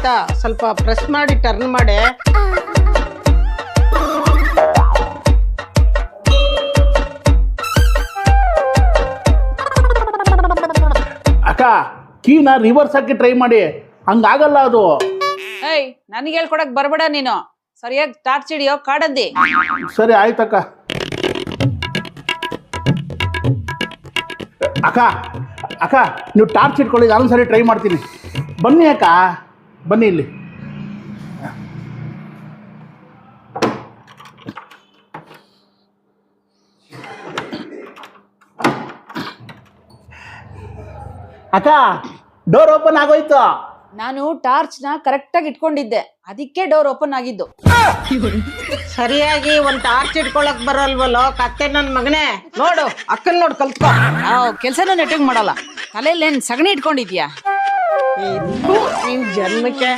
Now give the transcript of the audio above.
ಆಯ್ತಾ? ಸ್ವಲ್ಪ ಪ್ರೆಸ್ ಮಾಡಿ ಟರ್ನ್ ಮಾಡಿ. ಅಕ್ಕ ಕೀನ ರಿವರ್ಸ್ ಹಾಕಿ ಟ್ರೈ ಮಾಡಿ, ಹಂಗಾಗಲ್ಲ ಅದು. ಏಯ್ ನನಗೆ ಹೇಳ್ಕೊಡಕ್ ಬರ್ಬೇಡ ನೀನು. ಸರಿಯಾಗಿ ಟಾರ್ಚ್ ಹಿಡಿಯೋ ಕಾಡಂದಿ. ಸರಿ ಆಯ್ತಕ್ಕ. ಅಕ್ಕ ಅಕ್ಕ ನೀವು ಟಾರ್ಚ್ ಇಟ್ಕೊಳ್ಳಿ, ನಾನು ಸರಿ ಟ್ರೈ ಮಾಡ್ತೀನಿ. ಬನ್ನಿ ಅಕ್ಕ, ಬನ್ನಿ ಇಲ್ಲಿ. ಅಕ್ಕ ಡೋರ್ ಓಪನ್ ಆಗೋಯ್ತು. ನಾನು ಟಾರ್ಚ್ನ ಕರೆಕ್ಟಾಗಿ ಇಟ್ಕೊಂಡಿದ್ದೆ, ಅದಕ್ಕೆ ಡೋರ್ ಓಪನ್ ಆಗಿದ್ದು. ಸರಿಯಾಗಿ ಒಂದ್ ಟಾರ್ಚ್ ಇಟ್ಕೊಳಕ್ ಬರಲ್ವಲ್ಲೋ ಕತ್ತೆ ನನ್ ಮಗನೇ. ನೋಡು ಅಕ್ಕನ್ ನೋಡ್ ಕಲ್ತ್ಕೋ. ಕೆಲ್ಸನೂ ನೆಟ್ಟಿಗೆ ಮಾಡಲ್ಲ. ತಲೆಯಲ್ಲಿ ಏನ್ ಸಗಣಿ ಇಟ್ಕೊಂಡಿದ್ಯಾ? ನಿನ್ ಜನ್ಮಕ್ಕೆ